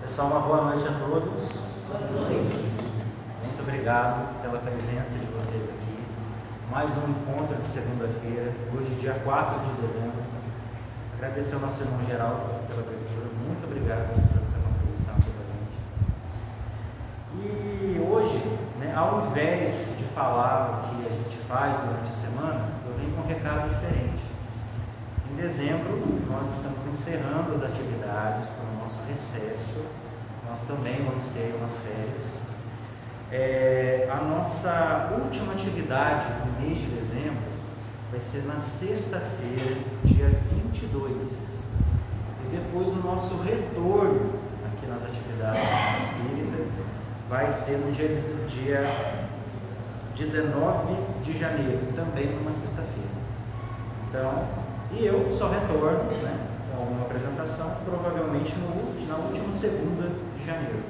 Pessoal, uma boa noite a todos. Muito obrigado pela presença de vocês aqui. Mais um encontro de segunda-feira, hoje dia 4 de dezembro. Agradecer ao nosso irmão Geraldo pela abertura. Muito obrigado pela sua contribuição aqui para a gente. E hoje, ao invés de falar o que a gente faz durante a semana, eu venho com um recado diferente. Em dezembro, nós estamos encerrando as atividades para o nosso recesso. Nós também vamos ter umas férias. A nossa última atividade no mês de dezembro vai ser na sexta-feira, dia 22. E depois o nosso retorno aqui nas atividades espírita vai ser no dia 19 de janeiro, também numa sexta-feira. Então, e eu só retorno com uma apresentação, provavelmente na última segunda de janeiro.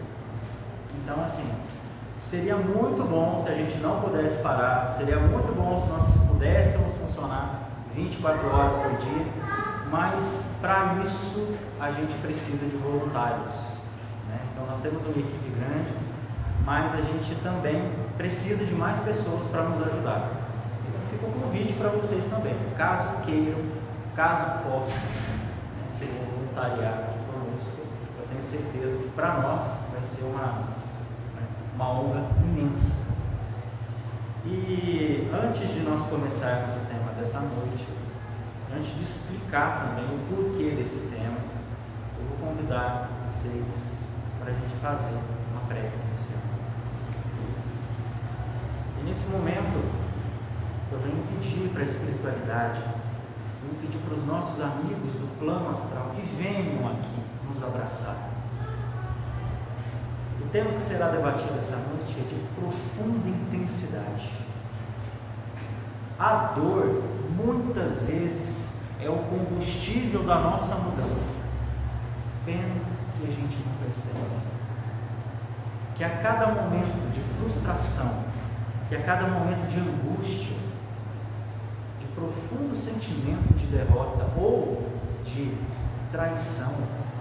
Então, assim, seria muito bom se a gente não pudesse parar, seria muito bom se nós pudéssemos funcionar 24 horas por dia, mas para isso a gente precisa de voluntários. Então, nós temos uma equipe grande, mas a gente também precisa de mais pessoas para nos ajudar. Então, fica um convite para vocês também, caso queiram, caso possam ser voluntariado aqui conosco. Eu tenho certeza que para nós vai ser uma honra imensa. E antes de nós começarmos o tema dessa noite, antes de explicar também o porquê desse tema, eu vou convidar vocês para a gente fazer uma prece inicial. E nesse momento, eu venho pedir para a espiritualidade, venho pedir para os nossos amigos do plano astral que venham aqui nos abraçar. O tema que será debatido essa noite é de profunda intensidade. A dor, muitas vezes, é o combustível da nossa mudança. Pena que a gente não percebe. Que a cada momento de frustração, que a cada momento de angústia, de profundo sentimento de derrota ou de traição,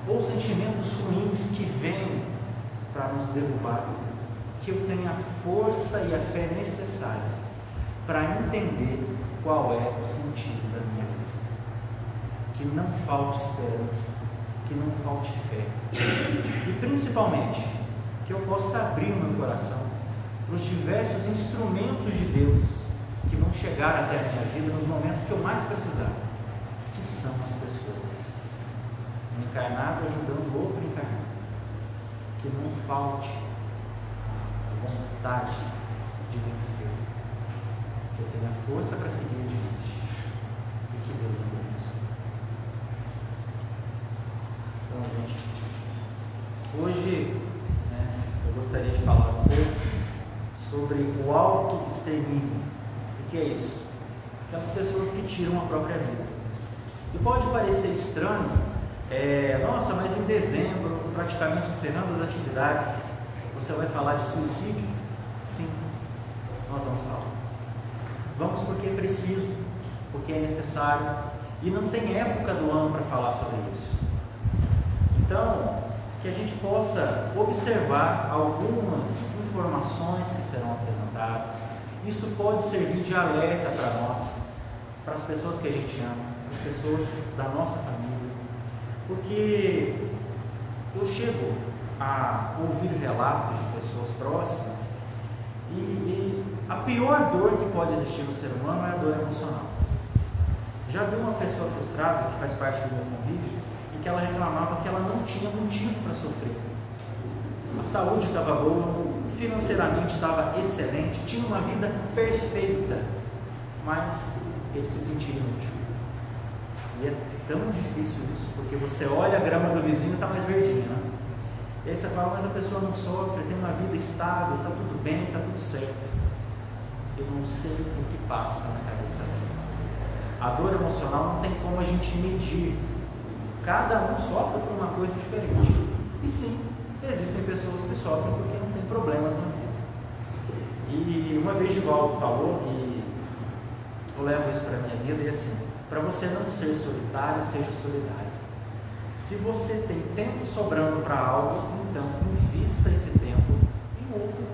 ou sentimentos ruins que vêm para nos derrubar, que eu tenha a força e a fé necessária para entender qual é o sentido da minha vida. Que não falte esperança, que não falte fé. E principalmente, que eu possa abrir o meu coração para os diversos instrumentos de Deus que vão chegar até a minha vida nos momentos que eu mais precisar, que são as pessoas. Um encarnado ajudando o outro encarnado. Que não falte vontade de vencer, que eu tenha força para seguir adiante e que Deus nos abençoe. Então, gente, hoje eu gostaria de falar um pouco sobre o auto-extermínio. O que é isso? Aquelas pessoas que tiram a própria vida. E pode parecer estranho, nossa, mas em dezembro, praticamente encerrando as atividades, você vai falar de suicídio? Sim, nós vamos falar. Vamos porque é preciso, porque é necessário, e não tem época do ano para falar sobre isso. Então, que a gente possa observar algumas informações que serão apresentadas. Isso pode servir de alerta para nós, para as pessoas que a gente ama, para as pessoas da nossa família, porque eu chego a ouvir relatos de pessoas próximas e a pior dor que pode existir no ser humano é a dor emocional. Já vi uma pessoa frustrada que faz parte do meu convívio e que ela reclamava que ela não tinha motivo para sofrer. A saúde estava boa, financeiramente estava excelente, tinha uma vida perfeita, mas ele se sentia inútil. E é tão difícil isso, porque você olha a grama do vizinho e está mais verdinha, né? E aí você fala, mas a pessoa não sofre, tem uma vida estável, está tudo bem, está tudo certo. Eu não sei o que passa na cabeça dela. A dor emocional não tem como a gente medir. Cada um sofre por uma coisa diferente. E sim, existem pessoas que sofrem porque não têm problemas na vida. E uma vez Divaldo falou, e eu levo isso para a minha vida, e assim, para você não ser solitário, seja solidário. Se você tem tempo sobrando para algo, então invista esse tempo em outro,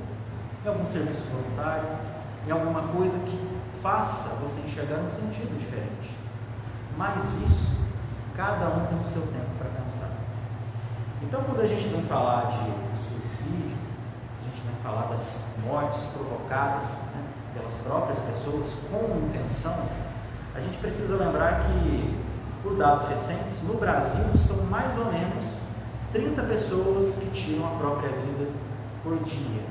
em algum serviço voluntário, em alguma coisa que faça você enxergar um sentido diferente. Mas isso, cada um tem o seu tempo para pensar. Então, quando a gente vem falar de suicídio, a gente vem falar das mortes provocadas, né, pelas próprias pessoas com intenção, a gente precisa lembrar que, por dados recentes, no Brasil são mais ou menos 30 pessoas que tiram a própria vida por dia.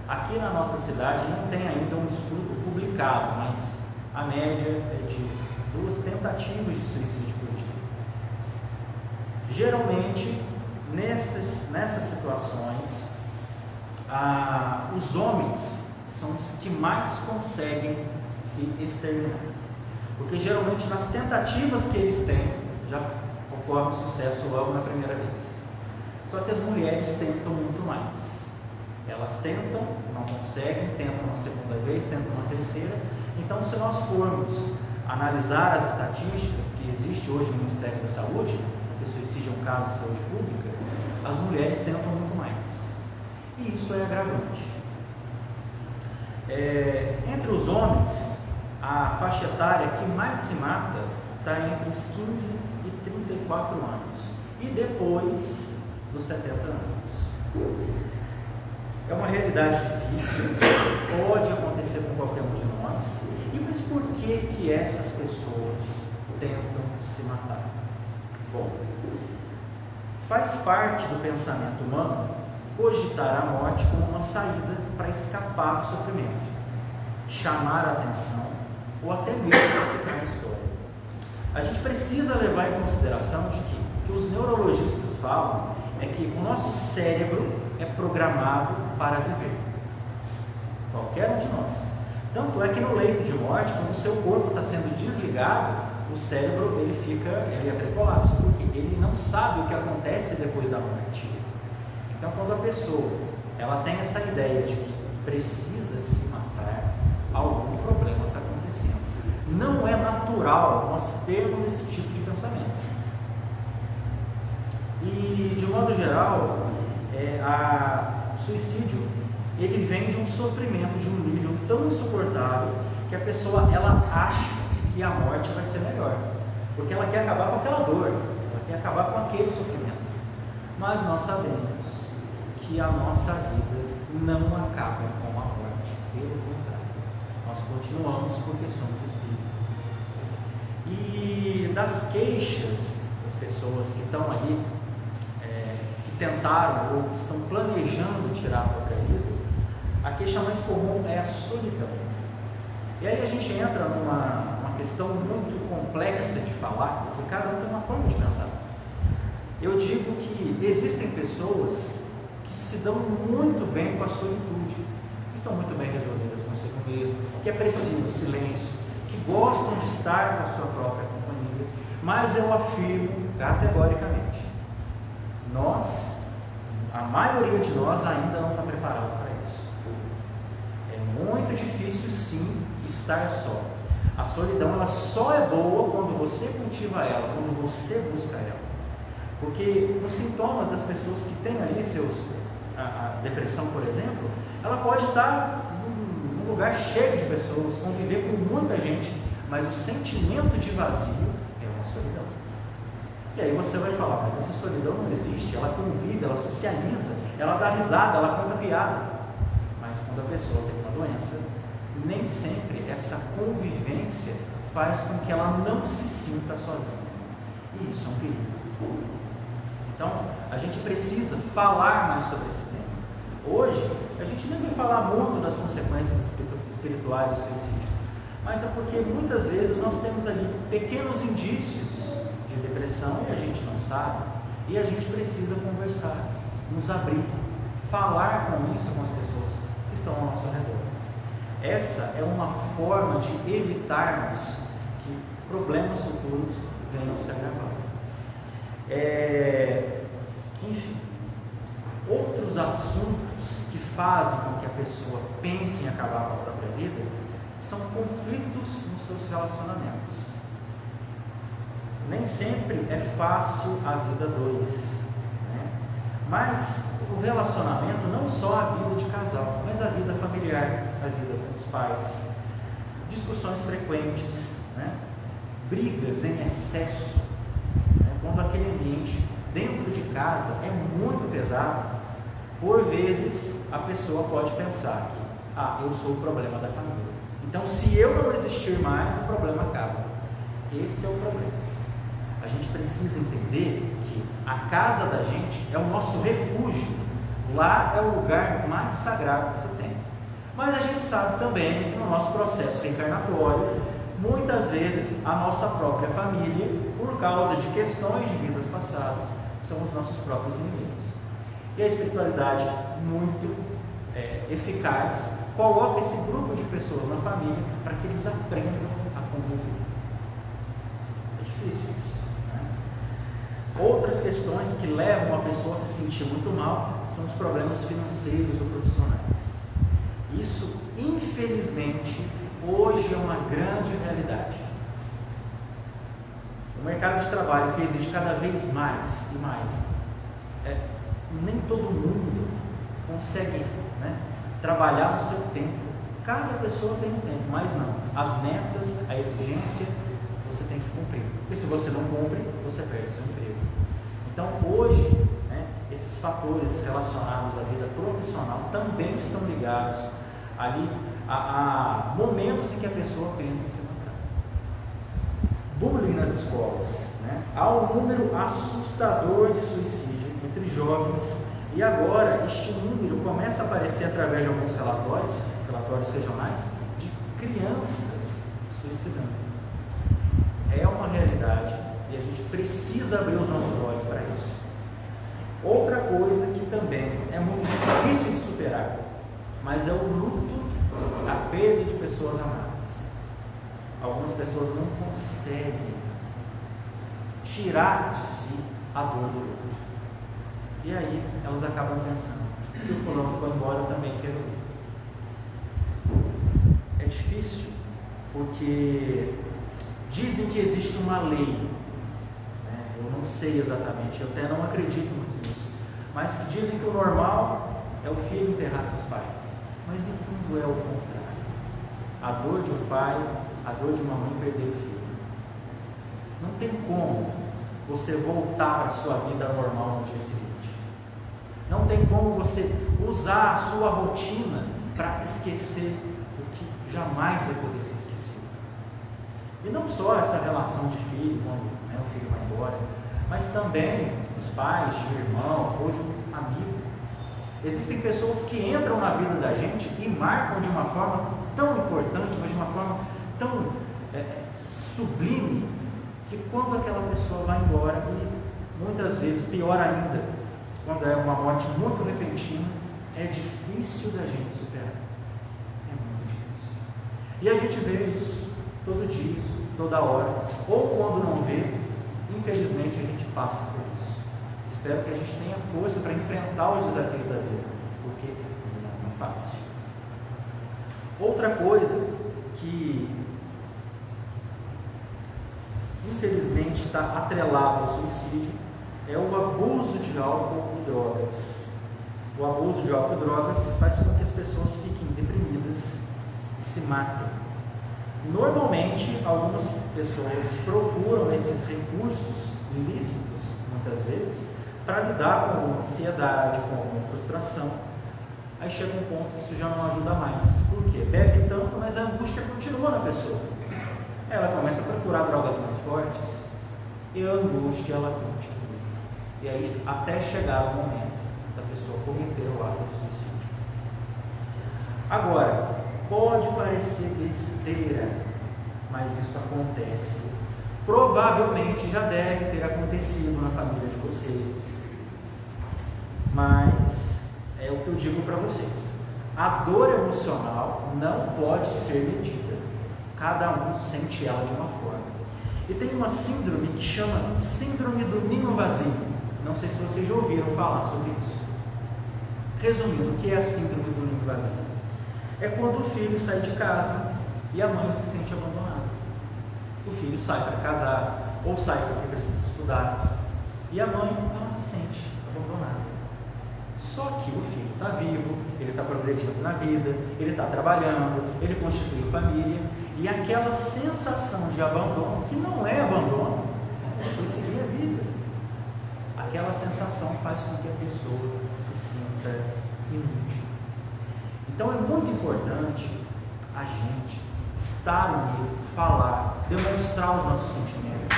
Aqui na nossa cidade não tem ainda um estudo publicado, mas a média é de 2 tentativas de suicídio por dia. Geralmente, nessas situações, os homens são os que mais conseguem se exterminar. Porque geralmente nas tentativas que eles têm, já ocorre um sucesso logo na primeira vez. Só que as mulheres tentam muito mais. Elas tentam, não conseguem, tentam uma segunda vez, tentam uma terceira. Então, se nós formos analisar as estatísticas que existe hoje no Ministério da Saúde, porque suicídio é um caso de saúde pública, as mulheres tentam muito mais. E isso é agravante. Entre os homens, a faixa etária que mais se mata está entre os 15 e 34 anos. E depois dos 70 anos. É uma realidade difícil, pode acontecer com qualquer um de nós. Mas por que essas pessoas tentam se matar? Bom, faz parte do pensamento humano cogitar a morte como uma saída para escapar do sofrimento, chamar a atenção ou até mesmo ficar na história. A gente precisa levar em consideração de que o que os neurologistas falam é que o nosso cérebro é programado para viver. Qualquer um de nós. Tanto é que no leito de morte, quando o seu corpo está sendo desligado, o cérebro ele é atribulado, porque ele não sabe o que acontece depois da morte. Então, quando a pessoa ela tem essa ideia de que precisa se matar, algum problema está acontecendo. Não é natural nós termos esse tipo de pensamento. E, de modo geral, o suicídio ele vem de um sofrimento de um nível tão insuportável que a pessoa ela acha que a morte vai ser melhor, porque ela quer acabar com aquela dor, ela quer acabar com aquele sofrimento. Mas nós sabemos que a nossa vida não acaba com a morte, pelo contrário, nós continuamos porque somos espíritos. E das queixas das pessoas que estão ali, que tentaram ou que estão planejando tirar a própria vida, a queixa mais comum é a solidão. E aí a gente entra numa questão muito complexa de falar, porque cada um tem uma forma de pensar. Eu digo que existem pessoas que se dão muito bem com a solitude, que estão muito bem resolvidas consigo mesmo, que apreciam o silêncio, que gostam de estar com a sua própria companhia, mas eu afirmo categoricamente, a maioria de nós ainda não está preparado para isso. É muito difícil sim estar só. A solidão ela só é boa quando você cultiva ela, quando você busca ela. Porque os sintomas das pessoas que têm ali a depressão, por exemplo, ela pode estar num lugar cheio de pessoas, conviver com muita gente, mas o sentimento de vazio é uma solidão. E aí você vai falar, mas essa solidão não existe, ela convive, ela socializa, ela dá risada, ela conta piada. Mas quando a pessoa tem uma doença, nem sempre essa convivência faz com que ela não se sinta sozinha. E isso é um perigo. Então, a gente precisa falar mais sobre esse tema. Hoje, a gente nem vai falar muito das consequências espirituais do suicídio, mas é porque muitas vezes nós temos ali pequenos indícios de depressão e a gente não sabe, e a gente precisa conversar, nos abrir, falar com isso com as pessoas que estão ao nosso redor. Essa é uma forma de evitarmos que problemas futuros venham a se agravar. Enfim, outros assuntos que fazem com que a pessoa pense em acabar com a própria vida são conflitos nos seus relacionamentos. nem sempre é fácil a vida dois, né? Mas o relacionamento, não só a vida de casal, mas a vida familiar, a vida com os pais, discussões frequentes, né? Brigas em excesso, né? Quando aquele ambiente dentro de casa é muito pesado, por vezes a pessoa pode pensar que, eu sou o problema da família, então se eu não existir mais, o problema acaba. Esse é o problema. A gente precisa entender que a casa da gente é o nosso refúgio, lá é o lugar mais sagrado que você tem. Mas a gente sabe também que no nosso processo reencarnatório, muitas vezes a nossa própria família, por causa de questões de vidas passadas, são os nossos próprios inimigos. E a espiritualidade, muito eficaz, coloca esse grupo de pessoas na família para que eles aprendam a conviver. É difícil isso, né? Outras questões que levam a pessoa a se sentir muito mal são os problemas financeiros ou profissionais. Isso, infelizmente, hoje é uma grande realidade. O mercado de trabalho que existe cada vez mais e mais, nem todo mundo consegue, né, trabalhar no seu tempo. Cada pessoa tem um tempo, mas não. As metas, a exigência, você tem que cumprir. Porque se você não cumpre, você perde seu emprego. Então, hoje, né, esses fatores relacionados à vida profissional também estão ligados ali a momentos em que a pessoa pensa em se matar. Bullying nas escolas, né? Há um número assustador de suicídio entre jovens, e agora este número começa a aparecer através de alguns relatórios regionais, de crianças suicidando. É uma realidade e a gente precisa abrir os nossos olhos para isso. Outra coisa que também é muito difícil de superar, mas é o luto, a perda de pessoas amadas. Algumas pessoas não conseguem tirar de si a dor do luto. E aí elas acabam pensando, se o fulano for embora, eu também quero ir. É difícil, porque dizem que existe uma lei, né? Eu não sei exatamente, eu até não acredito muito nisso, mas que dizem que o normal é o filho enterrar seus pais. Mas e quando é o contrário? A dor de um pai, a dor de uma mãe perder o filho. Não tem como você voltar para a sua vida normal no dia seguinte. Não tem como você usar a sua rotina para esquecer o que jamais vai poder ser esquecido. E não só essa relação de filho, quando, né, o filho vai embora, mas também os pais, de irmão ou de um amigo. Existem pessoas que entram na vida da gente e marcam de uma forma tão importante, mas de uma forma tão sublime, que quando aquela pessoa vai embora, e muitas vezes, pior ainda, quando é uma morte muito repentina, é difícil da gente superar. É muito difícil. E a gente vê isso todo dia, toda hora, ou quando não vê, infelizmente a gente passa por isso. Espero que a gente tenha força para enfrentar os desafios da vida, porque não é fácil. Outra coisa que infelizmente está atrelado ao suicídio é o abuso de álcool e drogas. O abuso de álcool e drogas faz com que as pessoas fiquem deprimidas e se matem. Normalmente, algumas pessoas procuram esses recursos ilícitos, muitas vezes, para lidar com alguma ansiedade, com alguma frustração. Aí chega um ponto que isso já não ajuda mais. Por quê? Bebe tanto, mas a angústia continua na pessoa. Ela começa a procurar drogas mais fortes e a angústia ela continua. E aí, até chegar o momento da pessoa cometer o ato de suicídio. Agora, pode parecer besteira, mas isso acontece. Provavelmente já deve ter acontecido na família de vocês. Mas é o que eu digo para vocês. A dor emocional não pode ser medida. Cada um sente ela de uma forma. E tem uma síndrome que chama síndrome do ninho vazio. Não sei se vocês já ouviram falar sobre isso. Resumindo, o que é a síndrome do ninho vazio? É quando o filho sai de casa e a mãe se sente abandonada. O filho sai para casar, ou sai porque precisa estudar. E a mãe, ela se sente abandonada. Só que o filho está vivo, ele está progredindo na vida, ele está trabalhando, ele constituiu família, e aquela sensação de abandono, que não é abandono, foi seguir a vida. Aquela sensação faz com que a pessoa se sinta inútil. Então é muito importante a gente estar unido, falar, demonstrar os nossos sentimentos.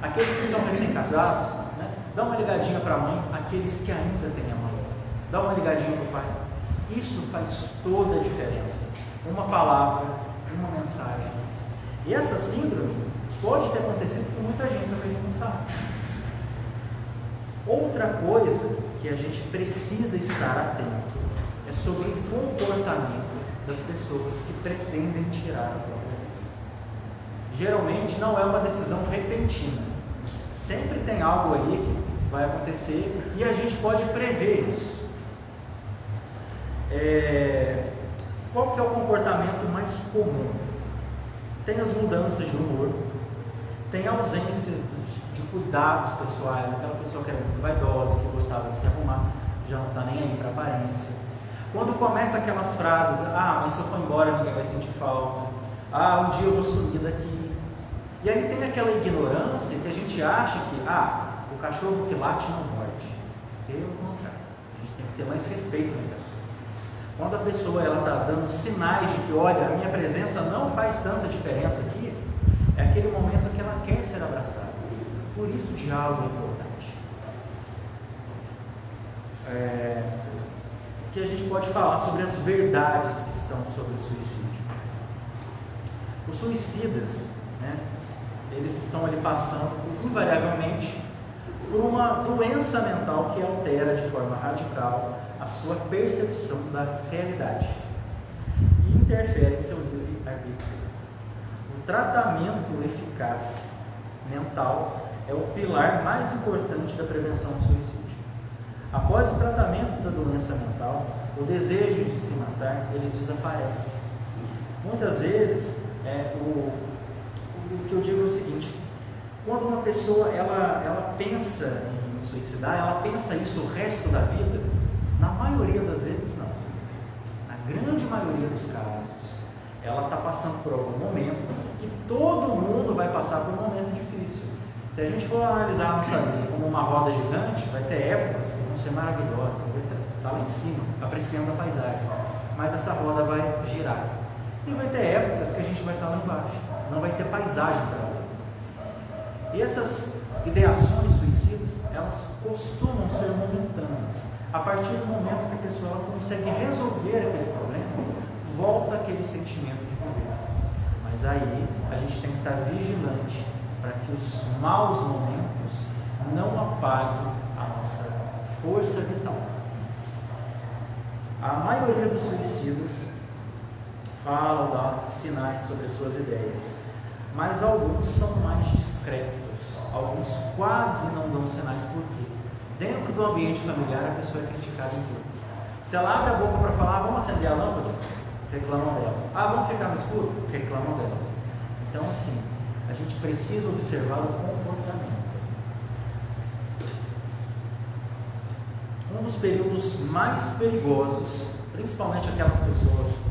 Aqueles que são recém-casados, né, dá uma ligadinha para a mãe, aqueles que ainda têm a mãe, dá uma ligadinha para o pai. Isso faz toda a diferença. Uma palavra, uma mensagem. E essa síndrome pode ter acontecido com muita gente, só que a gente não sabe. Outra coisa que a gente precisa estar atento é sobre o comportamento das pessoas que pretendem tirar a própria vida. Geralmente não é uma decisão repentina. Sempre tem algo ali que vai acontecer e a gente pode prever isso. Qual que é o comportamento mais comum? Tem as mudanças de humor, tem a ausência de cuidados pessoais, aquela pessoa que era muito vaidosa, que gostava de se arrumar, já não está nem aí para a aparência. Quando começa aquelas frases, mas se eu for embora ninguém vai sentir falta, um dia eu vou sumir daqui. E aí tem aquela ignorância que a gente acha que, o cachorro que late não morde. Pelo contrário, a gente tem que ter mais respeito nesse assunto. Quando a pessoa está dando sinais de que, olha, a minha presença não faz tanta diferença aqui, é aquele momento que ela quer ser abraçada. Por isso o diálogo é importante. Que a gente pode falar sobre as verdades que estão sobre o suicídio. Os suicidas, eles estão ali passando, invariavelmente, por uma doença mental que altera de forma radical a sua percepção da realidade e interfere em seu livre-arbítrio. O tratamento eficaz mental é o pilar mais importante da prevenção do suicídio. Após o tratamento da doença mental, o desejo de se matar, ele desaparece. Muitas vezes, o que eu digo é o seguinte: quando uma pessoa ela pensa em suicidar, ela pensa isso o resto da vida? Na maioria das vezes, não. Na grande maioria dos casos, ela está passando por algum momento que todo mundo vai passar por um momento difícil. Se a gente for analisar a nossa vida como uma roda gigante, vai ter épocas que vão ser maravilhosas, você está lá em cima, apreciando a paisagem, mas essa roda vai girar. E vai ter épocas que a gente vai estar lá embaixo, não vai ter paisagem para ver. E essas ideações suicidas, elas costumam ser momentâneas. A partir do momento que a pessoa ela consegue resolver aquele problema, volta aquele sentimento de viver. Mas aí a gente tem que estar vigilante para que os maus momentos não apaguem a nossa força vital. A maioria dos suicidas falam, dá sinais sobre as suas ideias, mas alguns são mais discretos, alguns quase não dão sinais. Por quê? Dentro do ambiente familiar a pessoa é criticada em tudo. Se ela abre a boca para falar, vamos acender a lâmpada, reclamam dela. Vamos ficar no escuro, reclamam dela. Então assim, a gente precisa observar o comportamento. Um dos períodos mais perigosos, principalmente aquelas pessoas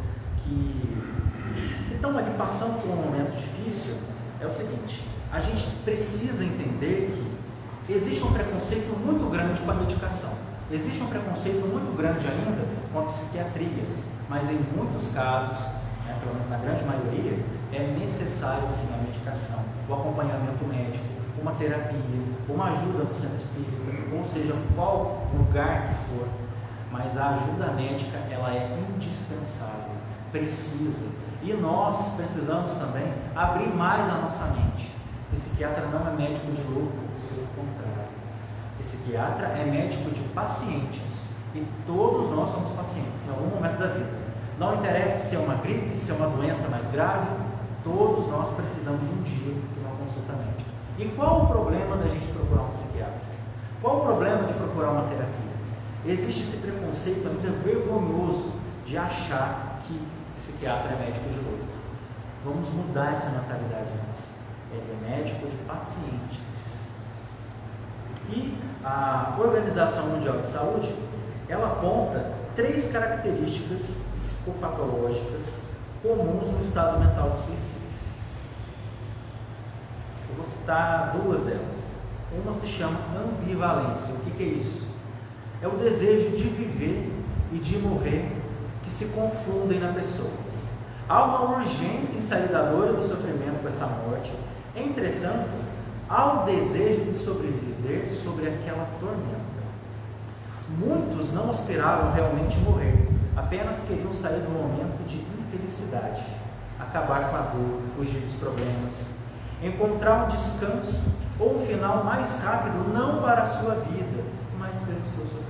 que estão ali passando por um momento difícil, é o seguinte: a gente precisa entender que existe um preconceito muito grande com a medicação. Existe um preconceito muito grande ainda com a psiquiatria, mas em muitos casos, pelo menos na grande maioria, é necessário sim a medicação, o acompanhamento médico, uma terapia, uma ajuda no centro espírita, ou seja, qual lugar que for, mas a ajuda médica ela é indispensável, precisa, e nós precisamos também abrir mais a nossa mente. Psiquiatra não é médico de louco, pelo contrário, psiquiatra é médico de pacientes, e todos nós somos pacientes em algum momento da vida. Não interessa se é uma gripe, se é uma doença mais grave, todos nós precisamos um dia de uma consulta médica. E qual o problema da gente procurar um psiquiatra? Qual o problema de procurar uma terapia? Existe esse preconceito ainda vergonhoso de achar que psiquiatra é médico de louco. Vamos mudar essa mentalidade nossa. ele é médico de pacientes. E a Organização Mundial de Saúde, ela aponta 3 características psicopatológicas comuns no estado mental dos suicidas. Eu vou citar 2 delas. Uma se chama ambivalência. O que é isso? É o desejo de viver e de morrer que se confundem na pessoa. Há uma urgência em sair da dor e do sofrimento com essa morte. Entretanto, há o desejo de sobreviver sobre aquela tormenta. Muitos não aspiravam realmente morrer, apenas queriam sair do momento de infelicidade, acabar com a dor, fugir dos problemas, encontrar um descanso ou um final mais rápido, não para a sua vida, mas pelo seu sofrimento.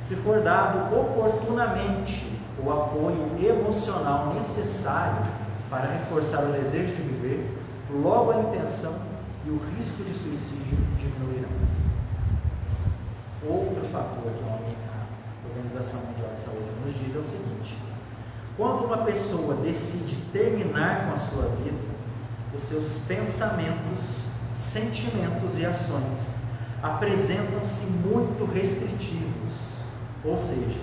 Se for dado oportunamente o apoio emocional necessário para reforçar o desejo de viver, logo a intenção e o risco de suicídio diminuirão. Outro fator que a Organização Mundial de Saúde nos diz é o seguinte: quando uma pessoa decide terminar com a sua vida, os seus pensamentos, sentimentos e ações apresentam-se muito restritivos, ou seja,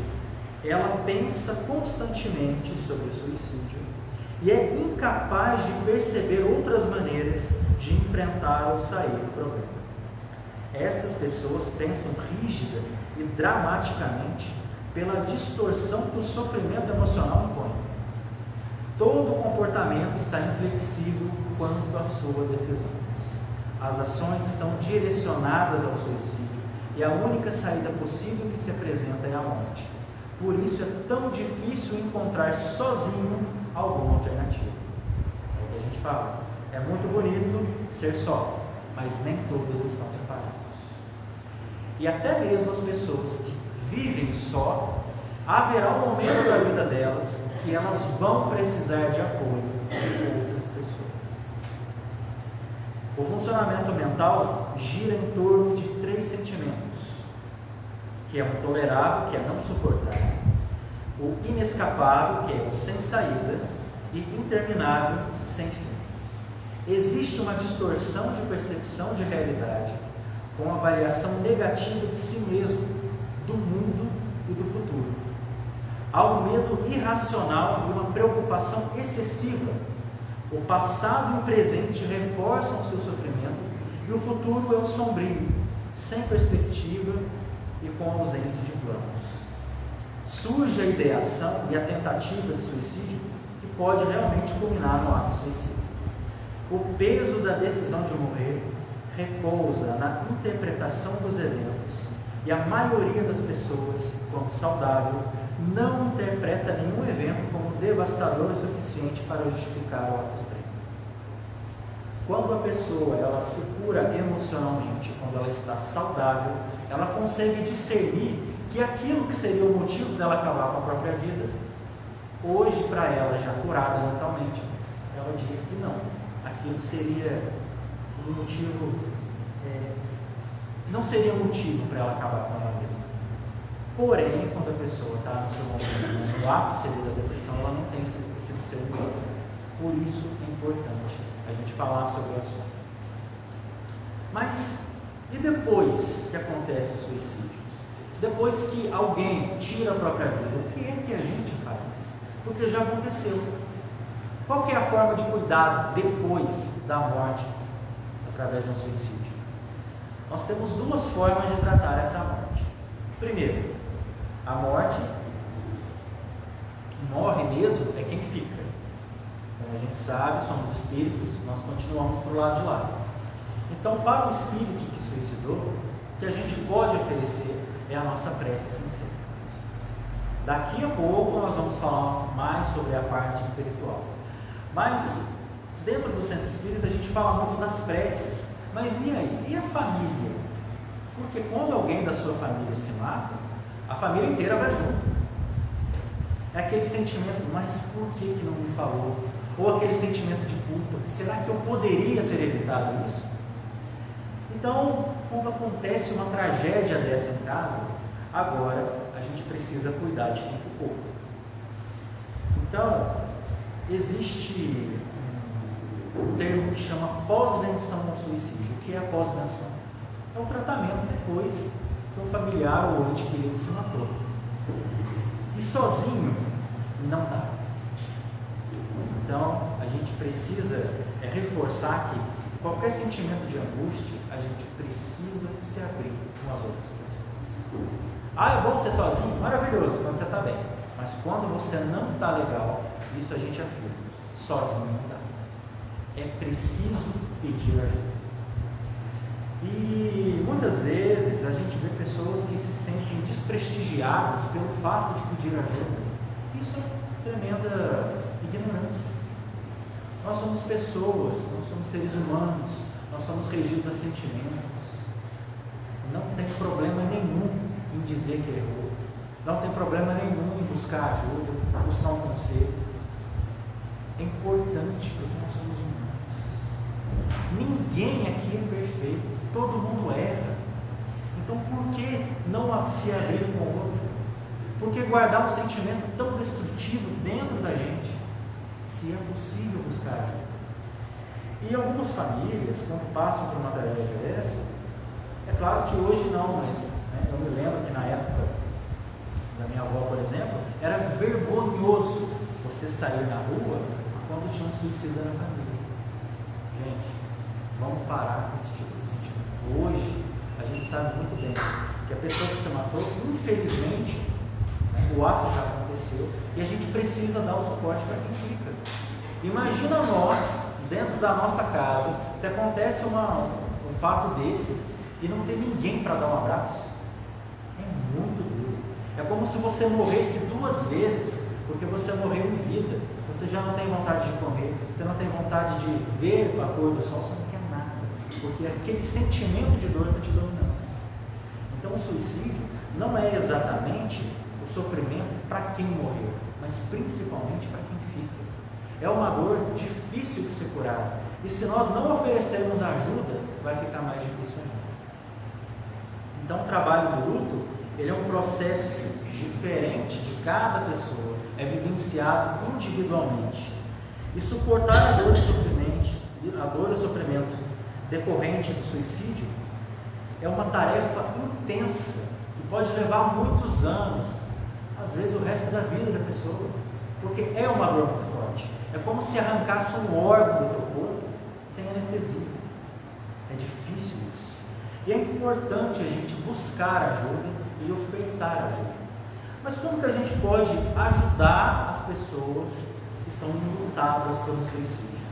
ela pensa constantemente sobre o suicídio e é incapaz de perceber outras maneiras de enfrentar ou sair do problema. Estas pessoas pensam rígida e dramaticamente pela distorção que o sofrimento emocional impõe. Todo comportamento está inflexível quanto à sua decisão. As ações estão direcionadas ao suicídio e a única saída possível que se apresenta é a morte. Por isso é tão difícil encontrar sozinho alguma alternativa. É o que a gente fala. É muito bonito ser só, mas nem todos estão preparados. E até mesmo as pessoas que vivem só, haverá um momento da vida delas que elas vão precisar de apoio de outras pessoas. O funcionamento mental gira em torno de 3 sentimentos, que é o tolerável, que é não suportar, o inescapável, que é o sem saída, e interminável, sem fim. Existe uma distorção de percepção de realidade, com a avaliação negativa de si mesmo, do mundo e do futuro. Há um medo irracional e uma preocupação excessiva. O passado e o presente reforçam o seu sofrimento e o futuro é um sombrio, sem perspectiva e com ausência de planos. Surge a ideação e a tentativa de suicídio que pode realmente culminar no ato suicida. O peso da decisão de morrer repousa na interpretação dos eventos e a maioria das pessoas, quando saudável, não interpreta nenhum evento como devastador o suficiente para justificar o ato extremo. Quando a pessoa ela se cura emocionalmente, quando ela está saudável, ela consegue discernir que aquilo que seria o motivo dela acabar com a própria vida, hoje para ela já curada mentalmente, ela diz que não, aquilo seria um motivo, não seria motivo para ela acabar com ela mesma. Porém, quando a pessoa está no seu momento, no ápice da depressão, ela não tem esse discernimento. Por isso é importante a gente falar sobre o assunto. Mas, e depois que acontece o suicídio? Depois que alguém tira a própria vida, o que é que a gente faz? Porque já aconteceu. Qual que é a forma de cuidar depois da morte, através de um suicídio? Nós temos 2 formas de tratar essa morte. Primeiro, a morte, morre mesmo, é quem fica. Como a gente sabe, somos espíritos, nós continuamos para o lado de lá. Então, para o espírito que suicidou, o que a gente pode oferecer é a nossa prece sincera. Daqui a pouco nós vamos falar mais sobre a parte espiritual. Mas, dentro do centro espírita, a gente fala muito das preces. Mas e aí? E a família? Porque quando alguém da sua família se mata, a família inteira vai junto. É aquele sentimento, mas por que não me falou? Ou aquele sentimento de culpa, será que eu poderia ter evitado isso? Então, quando acontece uma tragédia dessa em casa, agora a gente precisa cuidar de quem ficou. Então, existe um termo que chama pós-venção ao suicídio. O que é a pós-venção? É o tratamento depois que o familiar ou o ente querido se matou. E sozinho não dá. Então, a gente precisa reforçar que qualquer sentimento de angústia, a gente precisa se abrir com as outras pessoas. É bom ser sozinho? Maravilhoso, quando você está bem. Mas quando você não está legal, isso a gente afirma. Sozinho não dá. É preciso pedir ajuda. E muitas vezes a gente vê pessoas que se sentem desprestigiadas pelo fato de pedir ajuda. Isso é tremenda ignorância. Nós somos pessoas, nós somos seres humanos, nós somos regidos a sentimentos. Não tem problema nenhum em dizer que errou. Não tem problema nenhum em buscar ajuda, buscar um conselho. É importante porque nós somos humanos. Ninguém aqui é perfeito. Todo mundo erra. Então por que não se abrir com o outro? Por que guardar um sentimento tão destrutivo dentro da gente? Se é possível buscar ajuda. E algumas famílias, quando passam por uma tragédia dessa, é claro que hoje não, mas eu me lembro que na época da minha avó, por exemplo, era vergonhoso você sair na rua quando tinha um suicida na família. Gente, vamos parar com esse tipo de sentimento. Hoje, a gente sabe muito bem que a pessoa que se matou, infelizmente, o ato já aconteceu e a gente precisa dar o suporte para quem fica. Imagina nós, dentro da nossa casa, se acontece um fato desse e não tem ninguém para dar um abraço. É muito duro. É como se você morresse 2 vezes, porque você morreu em vida. Você já não tem vontade de comer, você não tem vontade de ver a cor do sol, você não quer nada, porque aquele sentimento de dor está te dominando. Então o suicídio não é exatamente o sofrimento para quem morreu, mas principalmente para quem fica. É uma dor difícil de se curar, e se nós não oferecermos ajuda, vai ficar mais difícil ainda. Então o trabalho do luto, ele é um processo diferente de cada pessoa, é vivenciado individualmente. E suportar a dor e o sofrimento decorrente do suicídio é uma tarefa intensa que pode levar muitos anos, às vezes o resto da vida da pessoa, porque é uma dor muito forte. É como se arrancasse um órgão do teu corpo sem anestesia. É difícil isso. E é importante a gente buscar ajuda e ofertar ajuda. Mas como que a gente pode ajudar as pessoas que estão enlutadas pelo suicídio?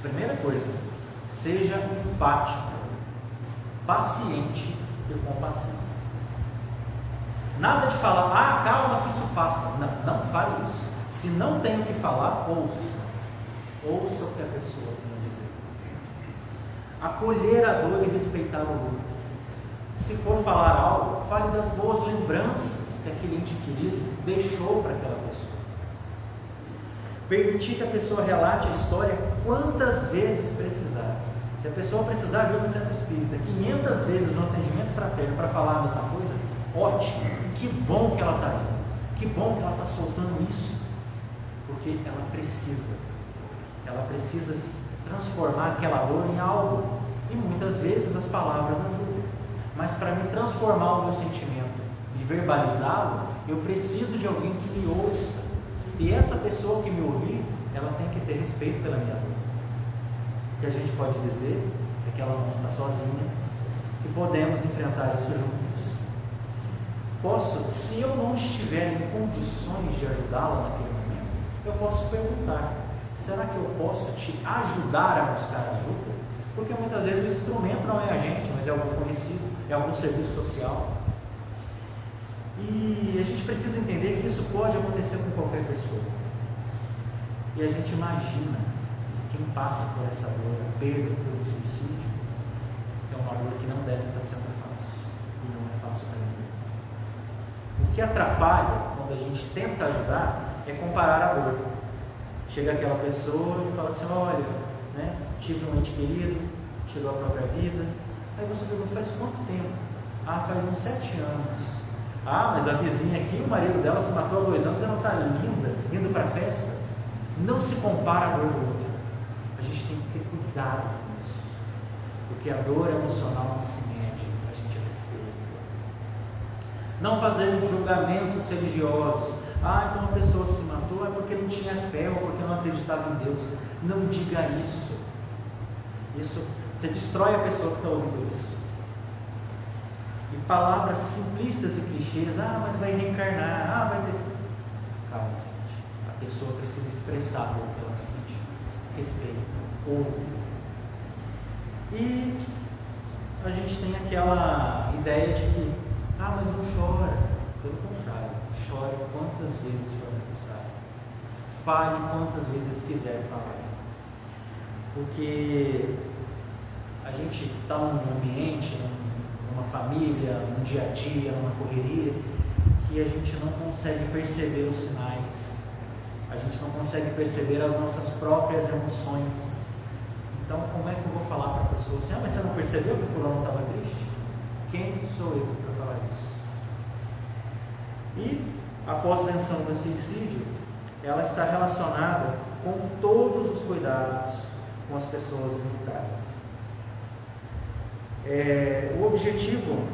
Primeira coisa, seja empático, paciente e compassivo. Nada de falar, calma que isso passa. Não fale isso. Se não tem o que falar, ouça. Ouça o que a pessoa tem a dizer. Acolher a dor e respeitar o luto. Se for falar algo, fale das boas lembranças que aquele ente querido deixou para aquela pessoa. Permitir que a pessoa relate a história quantas vezes precisar. Se a pessoa precisar vir no centro espírita 500 vezes no atendimento fraterno para falar a mesma coisa, ótimo, que bom que ela está indo, que bom que ela está soltando isso, porque ela precisa transformar aquela dor em algo, e muitas vezes as palavras ajudam, mas para me transformar o meu sentimento e verbalizá-lo, eu preciso de alguém que me ouça, e essa pessoa que me ouvir, ela tem que ter respeito pela minha dor. O que a gente pode dizer é que ela não está sozinha, que podemos enfrentar isso juntos. Se eu não estiver em condições de ajudá-la naquele momento, eu posso perguntar, será que eu posso te ajudar a buscar ajuda? Porque muitas vezes o instrumento não é a gente, mas é algum conhecido, é algum serviço social. E a gente precisa entender que isso pode acontecer com qualquer pessoa. E a gente imagina quem passa por essa dor, a perda pelo suicídio, é uma dor que não deve estar sendo fácil, e não é fácil para ninguém. O que atrapalha quando a gente tenta ajudar é comparar a dor. Chega aquela pessoa e fala assim, olha, tive um ente querido, tirou a própria vida. Aí você pergunta, faz quanto tempo? Faz uns 7 anos. Mas a vizinha aqui, o marido dela se matou há 2 anos, ela está linda, indo para a festa. Não se compara a dor do outro. A gente tem que ter cuidado com isso, porque a dor emocional não se mede, a gente respeita. Não fazer julgamentos religiosos. Então a pessoa se matou porque não tinha fé ou porque não acreditava em Deus. Não diga isso. Isso, você destrói a pessoa que está ouvindo isso. E palavras simplistas e clichês, mas vai reencarnar, vai ter... Calma, gente. A pessoa precisa expressar o que ela está sentindo. Respeita, ouve. E a gente tem aquela ideia de que, mas não chora. Pelo contrário, chore quantas vezes for necessário. Fale quantas vezes quiser falar. Porque a gente está num ambiente, numa família, num dia a dia, numa correria, que a gente não consegue perceber os sinais, a gente não consegue perceber as nossas próprias emoções. Então, como é que eu vou falar para a pessoa assim, mas você não percebeu que o fulano estava triste? Quem sou eu para falar isso? E a pós-venção do suicídio, ela está relacionada com todos os cuidados com as pessoas enlutadas. O objetivo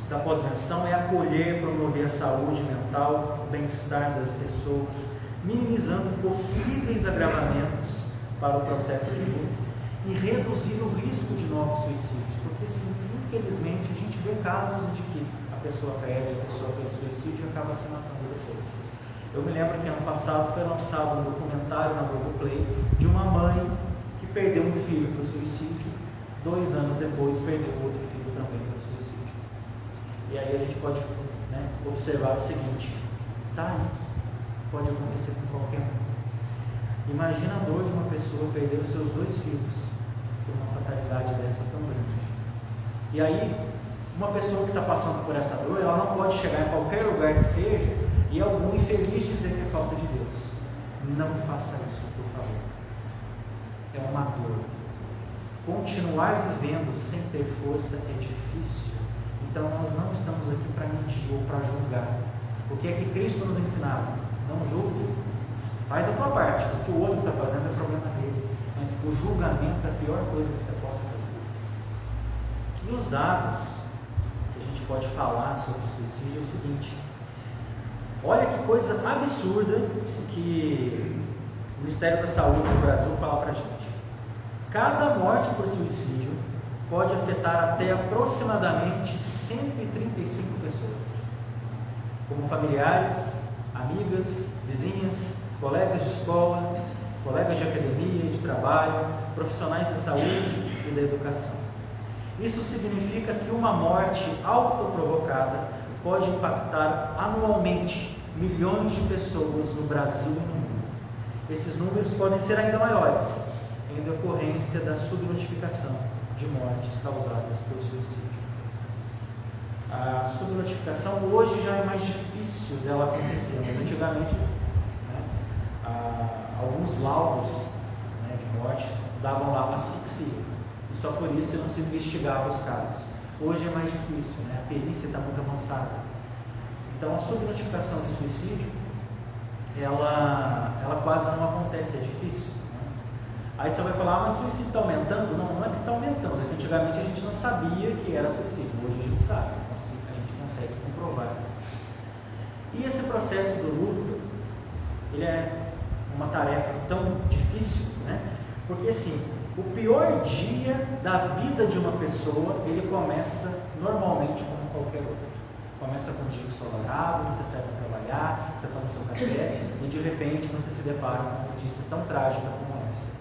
da pós-venção é acolher, promover a saúde mental, o bem-estar das pessoas, minimizando possíveis agravamentos para o processo de luto e reduzir o risco de novos suicídios, porque sim, infelizmente a gente vê casos de que a pessoa perde, a pessoa pelo suicídio e acaba se matando depois. Eu me lembro que ano passado foi lançado um documentário na Globoplay de uma mãe que perdeu um filho para o suicídio, 2 anos depois perdeu outro filho também para o suicídio. E aí a gente pode observar o seguinte, pode acontecer com qualquer um. Imagina a dor de uma pessoa perder os seus 2 filhos por uma fatalidade dessa tão grande. E aí, uma pessoa que está passando por essa dor, ela não pode chegar em qualquer lugar que seja e algum infeliz dizer que é falta de Deus. Não faça isso, por favor. É uma dor. Continuar vivendo sem ter força é difícil. Então nós não estamos aqui para mentir ou para julgar. O que é que Cristo nos ensinava? Não julgue. Faz a tua parte. O que o outro está fazendo é problema dele. Mas o julgamento é a pior coisa que você possa fazer. E os dados que a gente pode falar sobre o suicídio é o seguinte. Olha que coisa absurda que o Ministério da Saúde do Brasil fala para a gente. Cada morte por suicídio pode afetar até aproximadamente 135 pessoas, como familiares, amigas, vizinhas, colegas de escola, colegas de academia e de trabalho, profissionais da saúde e da educação. Isso significa que uma morte autoprovocada pode impactar anualmente milhões de pessoas no Brasil e no mundo. Esses números podem ser ainda maiores, em decorrência da subnotificação de mortes causadas por suicídio. A subnotificação hoje já é mais difícil dela acontecer, mas antigamente alguns laudos de morte davam lá asfixia, e só por isso não se investigava os casos. Hoje é mais difícil, a perícia está muito avançada. Então a subnotificação de suicídio, ela quase não acontece, é difícil. Aí você vai falar, mas o suicídio está aumentando? Não é que está aumentando, é que antigamente a gente não sabia que era suicídio, hoje a gente sabe, a gente consegue comprovar. E esse processo do luto, ele é uma tarefa tão difícil, porque assim, o pior dia da vida de uma pessoa, ele começa normalmente como qualquer outro. Começa com um dia ensolarado, você sai para trabalhar, você toma seu café e de repente você se depara com uma notícia tão trágica como essa.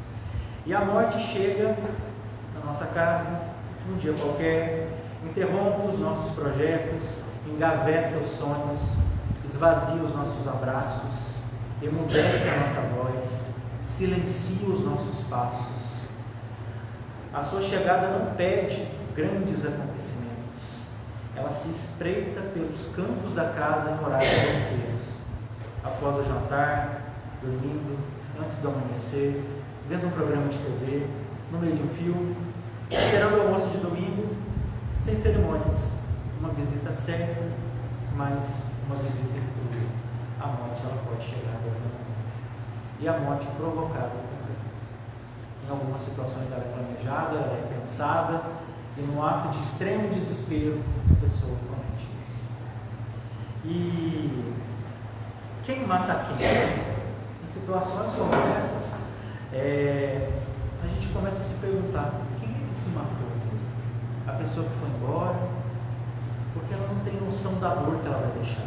E a morte chega na nossa casa, num dia qualquer, interrompe os nossos projetos, engaveta os sonhos, esvazia os nossos abraços, emudece a nossa voz, silencia os nossos passos. A sua chegada não pede grandes acontecimentos. Ela se espreita pelos cantos da casa em horários corriqueiros, após o jantar, dormindo, antes do amanhecer, vendo um programa de TV, no meio de um filme, esperando o almoço de domingo, sem cerimônias, uma visita certa, mas uma visita intrusa. A morte ela pode chegar a qualquer momento. E a morte provocada também. Em algumas situações ela é planejada, ela é pensada, e no ato de extremo desespero, a pessoa comete isso. E quem mata quem? Em situações como essas, a gente começa a se perguntar: quem é que se matou? A pessoa que foi embora? Porque ela não tem noção da dor que ela vai deixar.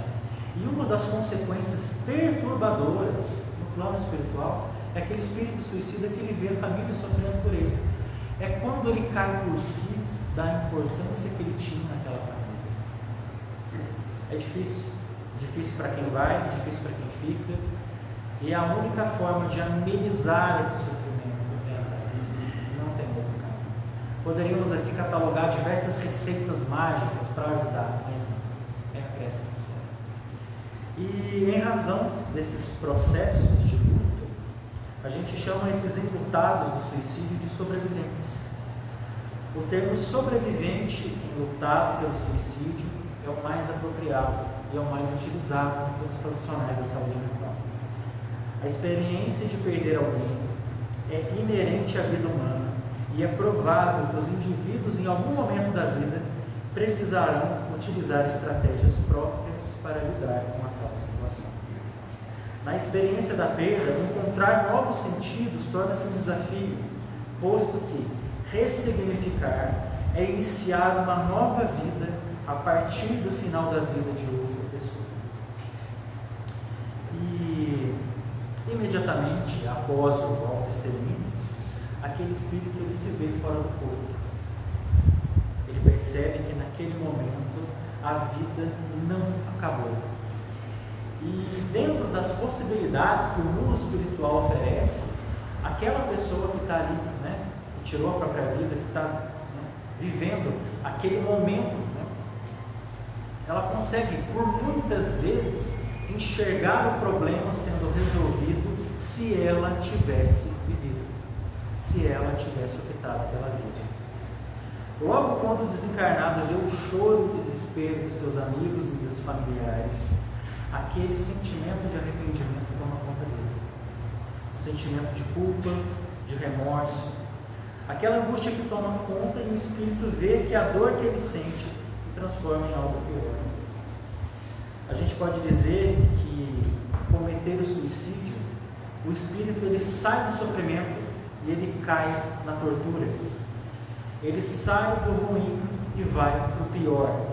E uma das consequências perturbadoras no plano espiritual é aquele espírito suicida que ele vê a família sofrendo por ele. É quando ele cai por si da importância que ele tinha naquela família. É difícil. Difícil para quem vai, difícil para quem fica. E a única forma de amenizar esse sofrimento é a prece. Não tem outro caminho. Poderíamos aqui catalogar diversas receitas mágicas para ajudar, mas não. É a prece sincera. E em razão desses processos de luto, a gente chama esses enlutados do suicídio de sobreviventes. O termo sobrevivente enlutado pelo suicídio é o mais apropriado e é o mais utilizado pelos profissionais da saúde mental. A experiência de perder alguém é inerente à vida humana e é provável que os indivíduos, em algum momento da vida, precisarão utilizar estratégias próprias para lidar com a tal situação. Na experiência da perda, encontrar novos sentidos torna-se um desafio, posto que ressignificar é iniciar uma nova vida a partir do final da vida de outra pessoa. E imediatamente após o auto-extermínio, aquele espírito ele se vê fora do corpo. Ele percebe que naquele momento a vida não acabou. E dentro das possibilidades que o mundo espiritual oferece, aquela pessoa que está ali, que tirou a própria vida, que está vivendo aquele momento, ela consegue, por muitas vezes, enxergar o problema sendo resolvido se ela tivesse vivido, se ela tivesse optado pela vida. Logo quando o desencarnado vê o choro e o desespero dos seus amigos e dos familiares, aquele sentimento de arrependimento toma conta dele. O sentimento de culpa, de remorso, aquela angústia que toma conta, e o espírito vê que a dor que ele sente se transforma em algo pior. A gente pode dizer que cometer o suicídio, o espírito ele sai do sofrimento e ele cai na tortura. Ele sai do ruim e vai para o pior.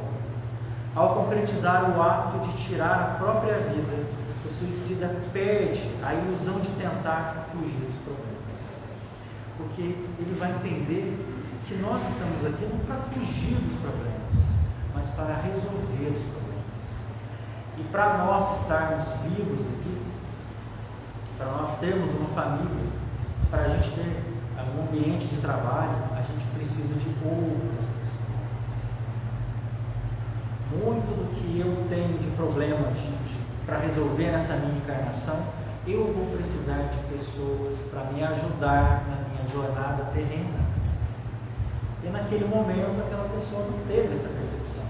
Ao concretizar o ato de tirar a própria vida, o suicida perde a ilusão de tentar fugir dos problemas. Porque ele vai entender que nós estamos aqui não para fugir dos problemas, mas para resolver os problemas. E para nós estarmos vivos aqui, para nós termos uma família, para a gente ter um ambiente de trabalho, a gente precisa de outras pessoas. Muito do que eu tenho de problemas para resolver nessa minha encarnação, eu vou precisar de pessoas para me ajudar na minha jornada terrena. E naquele momento aquela pessoa não teve essa percepção.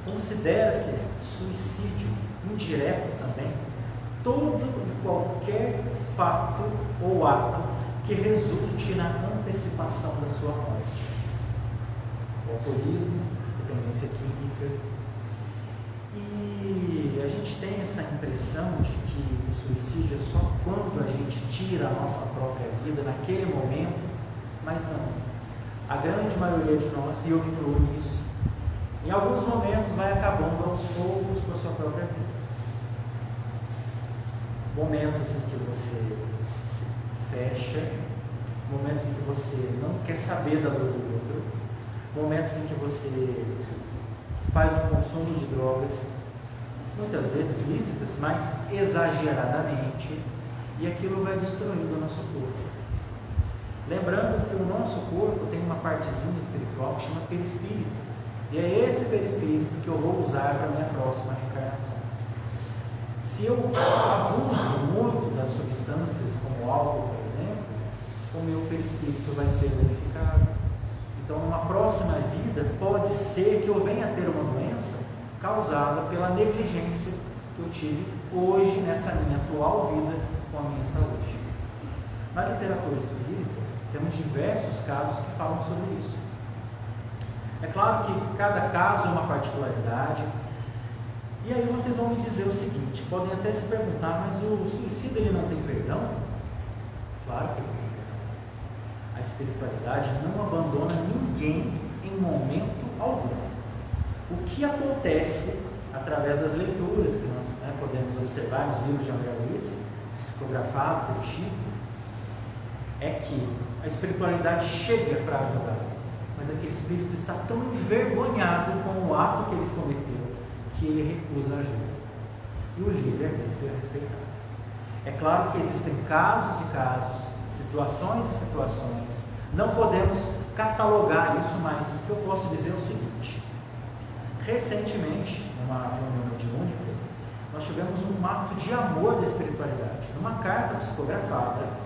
Considera-se suicídio indireto também todo e qualquer fato ou ato que resulte na antecipação da sua morte. O alcoolismo, dependência química. E a gente tem essa impressão de que o suicídio é só quando a gente tira a nossa própria vida naquele momento, mas não. A grande maioria de nós, e eu me incluo nisso, em alguns momentos vai acabando aos poucos com a sua própria vida. Momentos em que você se fecha, momentos em que você não quer saber da dor do outro, momentos em que você faz um consumo de drogas, muitas vezes lícitas, mas exageradamente, e aquilo vai destruindo o nosso corpo. Lembrando que o nosso corpo tem uma partezinha espiritual que chama perispírito, e é esse perispírito que eu vou usar para a minha próxima reencarnação. Se eu abuso muito das substâncias, como álcool, por exemplo, o meu perispírito vai ser danificado. Então, numa próxima vida, pode ser que eu venha a ter uma doença causada pela negligência que eu tive hoje, nessa minha atual vida, com a minha saúde. Na literatura espírita, temos diversos casos que falam sobre isso. É claro que cada caso é uma particularidade. E aí vocês vão me dizer o seguinte, podem até se perguntar, mas o suicida ele não tem perdão? Claro que ele tem perdão. A espiritualidade não abandona ninguém em momento algum. O que acontece através das leituras que nós podemos observar nos livros de André Luiz, psicografado pelo Chico, é que a espiritualidade chega para ajudar, mas aquele espírito está tão envergonhado com o ato que ele cometeu que ele recusa a ajuda. E o livre-arbítrio é respeitado. É claro que existem casos e casos, situações e situações. Não podemos catalogar isso, mas o que eu posso dizer é o seguinte. Recentemente, numa reunião mediúnica, nós tivemos um ato de amor da espiritualidade. Numa carta psicografada,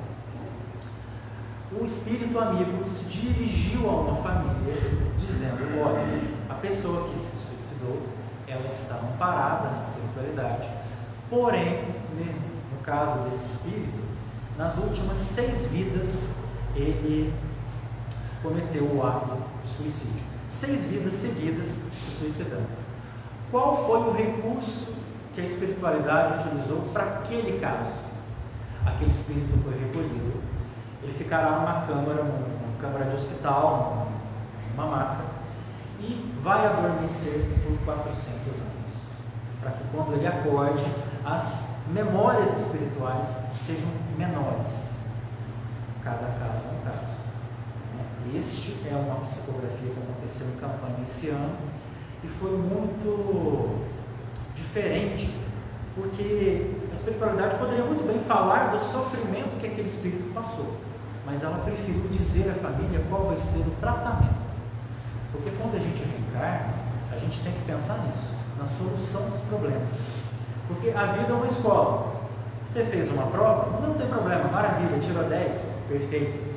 o espírito amigo se dirigiu a uma família dizendo: olha, a pessoa que se suicidou, ela está amparada na espiritualidade, porém, no caso desse espírito, nas últimas 6 vidas, ele cometeu o ato de suicídio. 6 vidas seguidas se suicidando. Qual foi o recurso que a espiritualidade utilizou para aquele caso? Aquele espírito foi recolhido, ele ficará numa câmara de hospital, numa maca, e vai adormecer por 400 anos, para que quando ele acorde, as memórias espirituais sejam menores. Cada caso é um caso. Este é uma psicografia que aconteceu em Campanha esse ano e foi muito diferente, porque a espiritualidade poderia muito bem falar do sofrimento que aquele espírito passou, mas ela preferiu dizer à família qual vai ser o tratamento. Porque quando a gente reencarna, a gente tem que pensar nisso, na solução dos problemas. Porque a vida é uma escola. Você fez uma prova, não tem problema, maravilha, tirou 10, perfeito.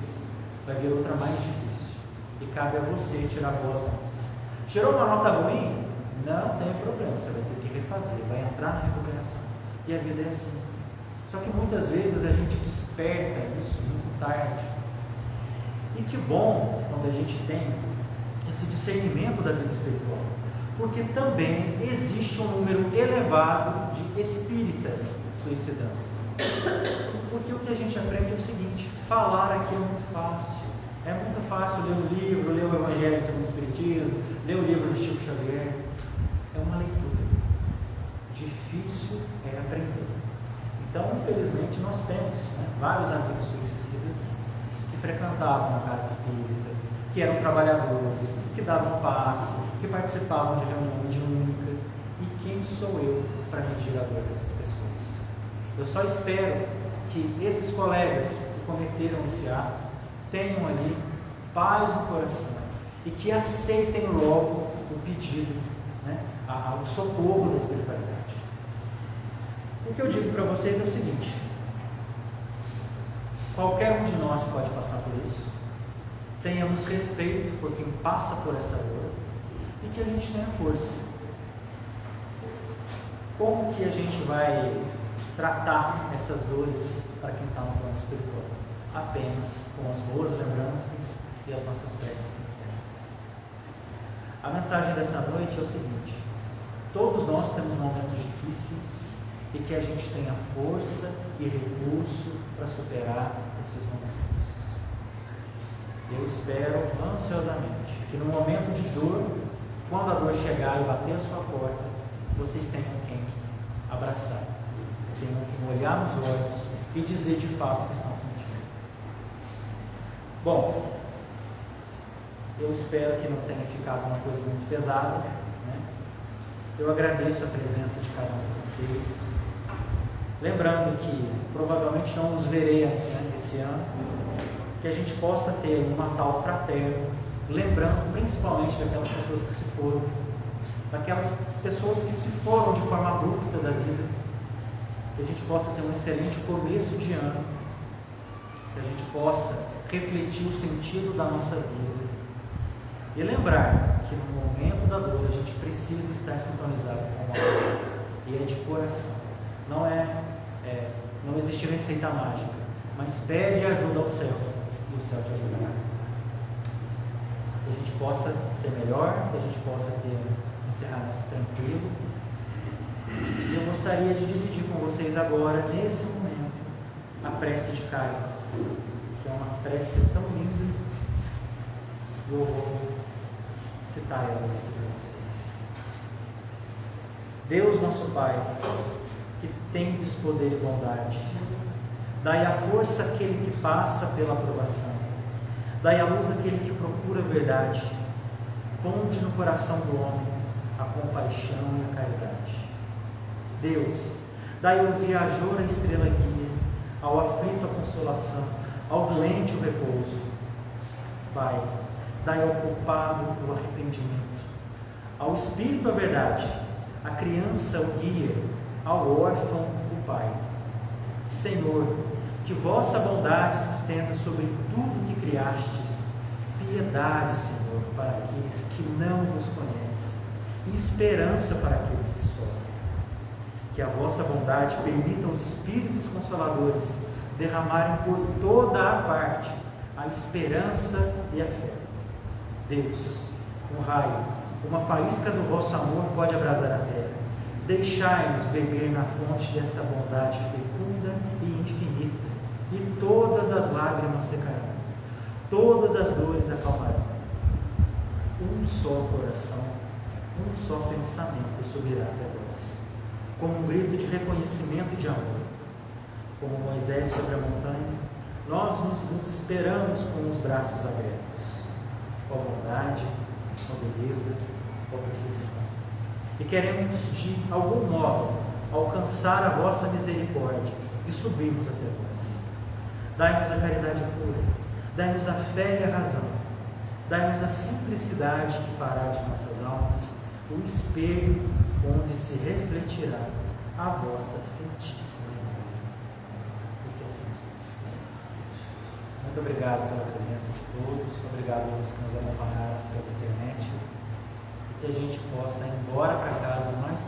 Vai vir outra mais difícil. E cabe a você tirar boas notas. Tirou uma nota ruim? Não tem problema, você vai ter que refazer, vai entrar na recuperação. E a vida é assim. Só que muitas vezes a gente desperta isso muito tarde. E que bom quando a gente tem esse discernimento da vida espiritual, porque também existe um número elevado de espíritas suicidando. Porque o que a gente aprende é o seguinte: falar aqui é muito fácil. É muito fácil ler um livro, ler o Evangelho segundo o Espiritismo, ler o livro do Chico Xavier. É uma leitura. Difícil é aprender. Então, infelizmente, nós temos vários amigos suicidas que frequentavam a casa espírita, que eram trabalhadores, que davam passe, que participavam de reunião mediúnica. E quem sou eu para medir a dor dessas pessoas? Eu só espero que esses colegas que cometeram esse ato tenham ali paz no coração e que aceitem logo o pedido, o socorro da espiritualidade. O que eu digo para vocês é o seguinte: qualquer um de nós pode passar por isso. Tenhamos respeito por quem passa por essa dor e que a gente tenha força. Como que a gente vai tratar essas dores para quem está no plano espiritual? Apenas com as boas lembranças e as nossas preces sinceras. A mensagem dessa noite é o seguinte: todos nós temos momentos difíceis e que a gente tenha força e recurso para superar esses momentos. Eu espero ansiosamente que no momento de dor, quando a dor chegar e bater a sua porta, vocês tenham quem abraçar, tenham quem olhar nos olhos e dizer de fato o que estão sentindo. Bom, eu espero que não tenha ficado uma coisa muito pesada, Eu agradeço a presença de cada um de vocês. Lembrando que provavelmente não nos verei esse ano, que a gente possa ter um Natal fraterno, lembrando principalmente daquelas pessoas que se foram, daquelas pessoas que se foram de forma abrupta da vida, que a gente possa ter um excelente começo de ano, que a gente possa refletir o sentido da nossa vida e lembrar que no momento da dor a gente precisa estar sintonizado com o amor, e é de coração. Não existe receita mágica, mas pede ajuda ao céu, e o céu te ajudará. Que a gente possa ser melhor, que a gente possa ter um encerramento tranquilo. E eu gostaria de dividir com vocês agora, nesse momento, a prece de Cáritas, que é uma prece tão linda, e eu vou citar elas aqui para vocês. Deus nosso Pai, que tendes poder e bondade, dai a força àquele que passa pela aprovação, dai a luz àquele que procura a verdade, ponde no coração do homem a compaixão e a caridade. Deus, dai ao viajor a estrela guia, ao aflito a consolação, ao doente o repouso. Pai, dai ao culpado o arrependimento, ao espírito a verdade, à criança o guia, ao órfão o pai. Senhor, que vossa bondade se estenda sobre tudo que criastes, piedade, Senhor, para aqueles que não vos conhecem, e esperança para aqueles que sofrem. Que a vossa bondade permita aos Espíritos Consoladores derramarem por toda a parte a esperança e a fé. Deus, um raio, uma faísca do vosso amor pode abrasar a terra. Deixai-nos beber na fonte dessa bondade fecunda e infinita, e todas as lágrimas secarão, todas as dores acalmarão. Um só coração, um só pensamento subirá até vós, como um grito de reconhecimento e de amor. Como Moisés sobre a montanha, nós nos esperamos com os braços abertos, com a bondade, com a beleza, com a perfeição. E queremos, de algum modo, alcançar a vossa misericórdia e subirmos até vós. Dai-nos a caridade pura, dai-nos a fé e a razão, dai-nos a simplicidade que fará de nossas almas o espelho onde se refletirá a vossa santíssima imagem. E que assim seja. Muito obrigado pela presença de todos, obrigado aos que nos acompanharam pela internet, e que a gente possa ir embora para casa mais